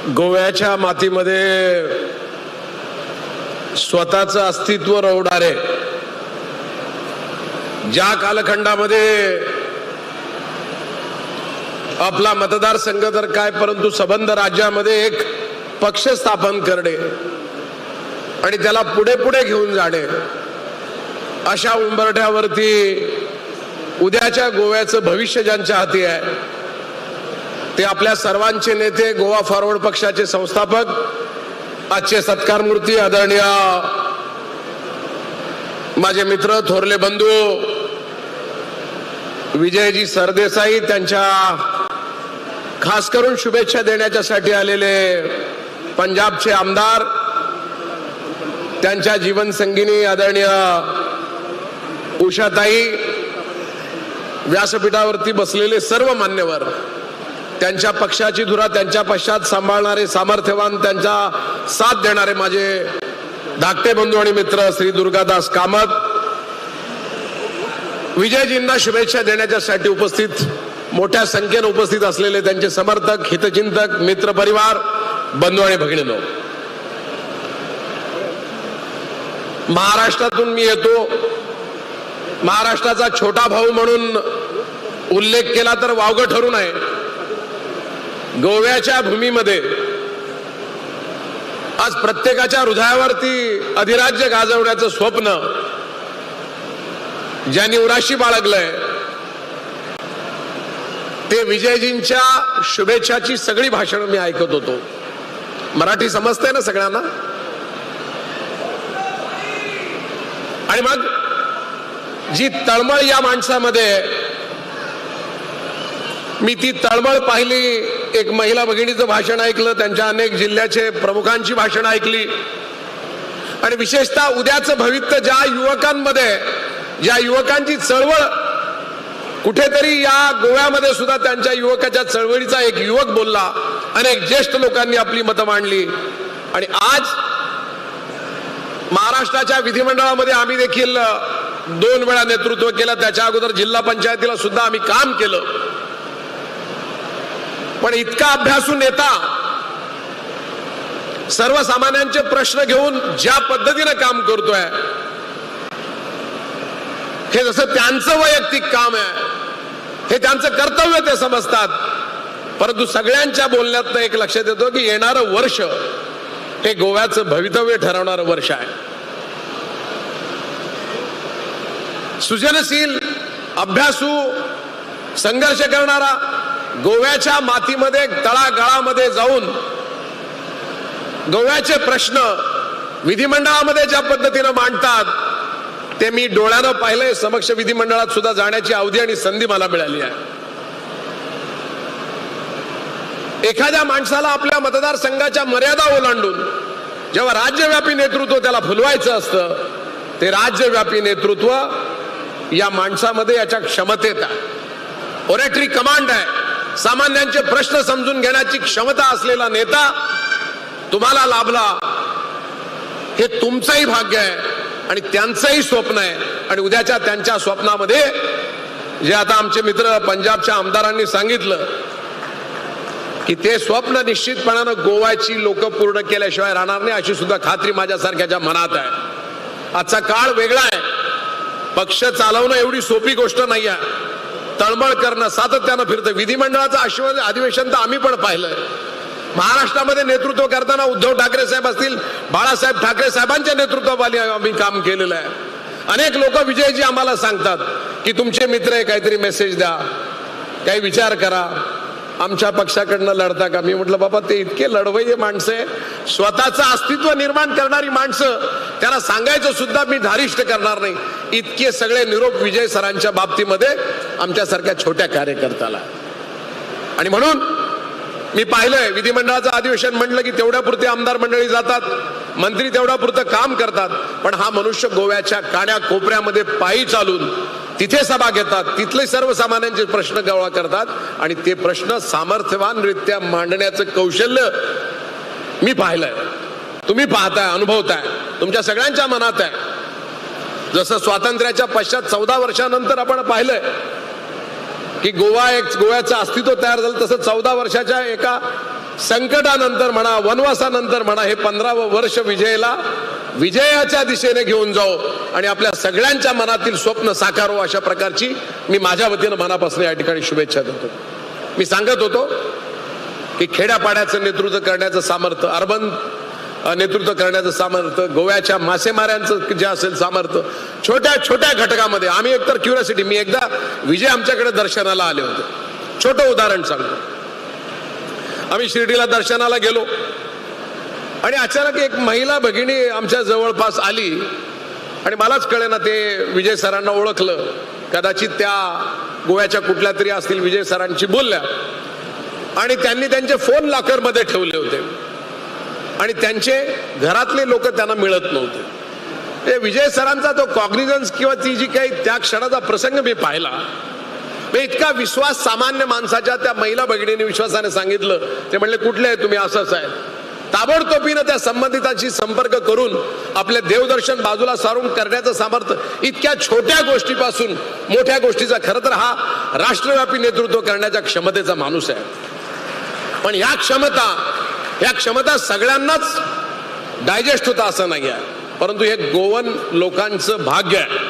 गोव्याच्या मातीमध्ये स्वतःचं अस्तित्व रोवणारे, ज्या कालखंडामध्ये आपला मतदारसंघ तर काय परंतु सबंध राज्यामध्ये एक पक्ष स्थापन करणे आणि त्याला पुढे पुढे घेऊन जाणे, अशा उंबरठ्यावरती उद्याच्या गोव्याचं भविष्य ज्यांच्या हाती आहे ते आपल्या सर्वांचे नेते, गोवा फॉरवर्ड पक्षाचे संस्थापक, आजचे सत्कारमूर्ती आदरणीय माझे मित्र, थोरले बंधू विजयजी सरदेसाई, त्यांच्या खास करून शुभेच्छा देण्याच्यासाठी आलेले पंजाबचे आमदार, त्यांच्या जीवनसंगिनी आदरणीय उषाताई, व्यासपीठावरती बसलेले सर्व मान्यवर, त्यांच्या पक्षाची धुरा त्यांच्या पश्चात सांभाळणारे सामर्थ्यवान, त्यांचा साथ देणारे माझे धाकटे बंधू आणि मित्र श्री दुर्गादास कामत, विजयजींना शुभेच्छा देण्याच्यासाठी उपस्थित, मोठ्या संख्येने उपस्थित असलेले त्यांचे समर्थक, हितचिंतक, मित्र परिवार, बंधू आणि भगिनींनो, महाराष्ट्रातून मी येतो. महाराष्ट्राचा छोटा भाऊ म्हणून उल्लेख केला तर वावगं ठरू नये. गोव्याच्या भूमीमध्ये आज प्रत्येकाच्या हृदयावरती अधिराज्य गाजवण्याचं स्वप्न ज्यांनी उराशी बाळगलंय ते विजयजींच्या शुभेच्छाची सगळी भाषणं मी ऐकत होतो. मराठी समजते ना सगळ्यांना? आणि मग जी तळमळ या माणसामध्ये, मी ती तळमळ पाहिली. एक महिला भगिनीचं भाषण ऐकलं, त्यांच्या अनेक जिल्ह्याचे प्रमुखांची भाषण ऐकली आणि विशेषतः उद्याचं भविष्य ज्या युवकांमध्ये, ज्या युवकांची चळवळ, कुठेतरी या गोव्यामध्ये सुद्धा त्यांच्या युवकाच्या चळवळीचा एक युवक बोलला, अनेक ज्येष्ठ लोकांनी आपली मतं मांडली. आणि आज महाराष्ट्राच्या विधिमंडळामध्ये आम्ही देखील 2 वेळा नेतृत्व केलं. त्याच्या अगोदर जिल्हा पंचायतीला सुद्धा आम्ही काम केलं. पण इतका अभ्यासू नेता सर्वसामान्यांचे प्रश्न घेऊन ज्या पद्धतीने काम करतोय, हे जसं त्यांचं वैयक्तिक काम आहे, हे त्यांचं कर्तव्य ते समजतात. परंतु सगळ्यांच्या बोलण्यात एक लक्षात येतो की येणारं वर्ष हे गोव्याचं भवितव्य ठरवणारं वर्ष आहे. सृजनशील, अभ्यासू, संघर्ष करणारा, गोव्याच्या मातीमध्ये तळागाळामध्ये जाऊन गोव्याचे प्रश्न विधिमंडळामध्ये ज्या पद्धतीने मांडतात ते मी डोळ्यानं पाहिलंय. समक्ष विधिमंडळात सुद्धा जाण्याची अवधी आणि संधी मला मिळाली आहे. एखाद्या माणसाला आपल्या मतदारसंघाच्या मर्यादा ओलांडून जेव्हा राज्यव्यापी नेतृत्व त्याला फुलवायचं असतं, ते राज्यव्यापी नेतृत्व या माणसामध्ये, याच्या क्षमतेत आहे. ओरेटरी कमांड आहे. सामान्यांचे प्रश्न समजून घेण्याची क्षमता असलेला नेता तुम्हाला लाभला, हे तुमचंही भाग्य आहे आणि त्यांचंही स्वप्न आहे. आणि उद्याच्या त्यांच्या स्वप्नामध्ये जे आता आमचे मित्र पंजाबच्या आमदारांनी सांगितलं की ते स्वप्न निश्चितपणानं गोव्याची लोक पूर्ण केल्याशिवाय राहणार नाही, अशी सुद्धा खात्री माझ्यासारख्याच्या मनात आहे. आजचा काळ वेगळा आहे. पक्ष चालवणं एवढी सोपी गोष्ट नाही आहे. तळमळ करणं, सातत्यानं फिरतं. विधिमंडळाचं अधिवेशन तर आम्ही पण पाहिलंय. महाराष्ट्रामध्ये नेतृत्व करताना उद्धव ठाकरे साहेब असतील, बाळासाहेब ठाकरे साहेबांच्या नेतृत्वाखाली आम्ही काम केलेलं आहे. अनेक लोक विजयजी आम्हाला सांगतात की तुमचे मित्र आहे, काहीतरी मेसेज द्या, काही विचार करा, आमच्या पक्षाकडनं लढता का? मी म्हटलं बाबा, ते इतके लढवय्ये माणसं आहे, स्वतःचं अस्तित्व निर्माण करणारी माणसं, त्यांना सांगायचं सुद्धा मी धारिष्ट करणार नाही. इतके सगळे निरोप विजय सरांच्या बाबतीमध्ये आमच्यासारख्या छोट्या कार्यकर्त्याला. आणि म्हणून मी पाहिलंय, विधिमंडळाचं अधिवेशन म्हणलं की तेवढ्या पुरते आमदार मंडळी जातात, मंत्री तेवढ्या पुरतं काम करतात. पण हा मनुष्य गोव्याच्या काड्या कोपऱ्यामध्ये पायी चालून तिथे सभा घेतात, तिथले सर्वसामान्यांचे प्रश्न गोळा करतात आणि ते प्रश्न सामर्थ्यवानरित्या मांडण्याचं कौशल्य मी पाहिलंय. तुम्ही पाहताय, अनुभवताय, तुमच्या सगळ्यांच्या मनात आहे. जसं स्वातंत्र्याच्या पश्चात 14 वर्षानंतर आपण पाहिलंय की गोव्याचं अस्तित्व तयार झालं, तसं 14 वर्षाच्या एका संकटानंतर म्हणा, वनवासानंतर म्हणा, हे 15वं वर्ष विजयाच्या दिशेने घेऊन जाऊ आणि आपल्या सगळ्यांच्या मनातील स्वप्न साकार हो, अशा प्रकारची मी माझ्या वतीनं मनापासून या ठिकाणी शुभेच्छा देतो. मी सांगत होतो की खेड्यापाड्याचं नेतृत्व करण्याचं सामर्थ्य, अर्बन नेतृत्व करण्याचं सामर्थ्य, गोव्याच्या मासेमाऱ्यांचं जे असेल सामर्थ्य, छोट्या छोट्या घटकामध्ये आम्ही एकतर क्युरियोसिटी, मी एकदा विजय आमच्याकडे दर्शनाला आले होते. छोटं उदाहरण सांगतो. आम्ही शिर्डीला दर्शनाला गेलो आणि अचानक एक महिला भगिनी आमच्या जवळपास आली आणि मलाच कळेना ते विजय सरांना ओळखलं. कदाचित त्या गोव्याच्या कुठल्या तरी असतील, विजय सरांची बोलल्या आणि त्यांनी त्यांचे फोन लॉकरमध्ये ठेवले होते आणि त्यांचे घरातले लोक त्यांना मिळत नव्हते. ते विजय सरांचा तो कॉग्निझन्स किंवा ती जी काही त्या क्षणाचा प्रसंग मी पाहिला, इतका विश्वास सामान्य माणसाच्या त्या महिला भगिनीने विश्वासाने सांगितलं. ते म्हणले कुठले आहे तुम्ही, असंच आहे. ताबडतोबीनं त्या संबंधितांशी संपर्क करून आपले देवदर्शन बाजूला सारून करण्याचं सामर्थ्य इतक्या छोट्या गोष्टीपासून मोठ्या गोष्टीचा खरं तर हा राष्ट्रव्यापी नेतृत्व करण्याच्या क्षमतेचा माणूस आहे. पण ह्या क्षमता सगळ्यांनाच डायजेस्ट होता असं नाही आहे. परंतु हे गोवन लोकांचं भाग्य आहे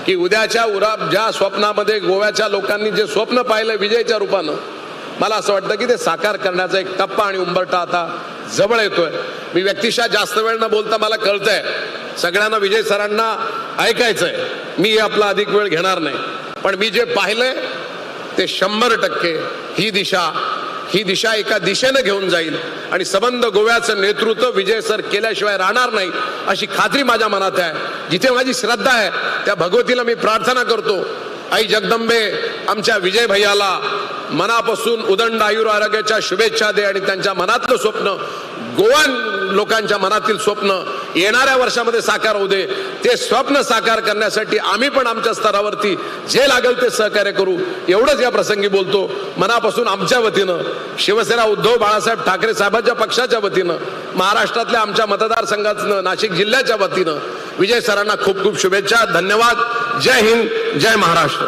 की उद्याच्या ज्या स्वप्नामध्ये गोव्याच्या लोकांनी जे स्वप्न पाहिलं विजयच्या रूपानं, मला असं वाटतं की ते साकार करण्याचा एक टप्पा आणि उंबरठा आता जवळ येतोय. मी व्यक्तिशः जास्त वेळ न बोलता, मला कळतंय सगळ्यांना विजय सरांना ऐकायचंय, मी आपला अधिक वेळ घेणार नाही. पण मी जे पाहिलंय ते 100% ही दिशा एका दिशेने घेऊन जाईल आणि संबंध गोव्याचं नेतृत्व विजय सर केल्याशिवाय राहणार नाही अशी खात्री माझ्या मनात आहे. जिथे माझी श्रद्धा आहे त्या भगवतीला मी प्रार्थना करतो, आई जगदंबे आमच्या विजय भैयाला मनापासून उदंड आयुर आरोग्याच्या शुभेच्छा दे आणि त्यांच्या मनातलं स्वप्न, गोवन लोकांच्या मनातील स्वप्न येणाऱ्या वर्षामध्ये साकार होऊ दे. ते स्वप्न साकार करण्यासाठी आम्ही पण आमच्या स्तरावरती जे लागेल ते सहकार्य करू, एवढंच या प्रसंगी बोलतो. मनापासून आमच्या वतीनं, शिवसेना उद्धव बाळासाहेब ठाकरे साहेबांच्या पक्षाच्या वतीनं, महाराष्ट्रातल्या आमच्या मतदारसंघातनं, नाशिक जिल्ह्याच्या वतीनं विजय सरांना खूप खूप शुभेच्छा. धन्यवाद. जय हिंद, जय महाराष्ट्र.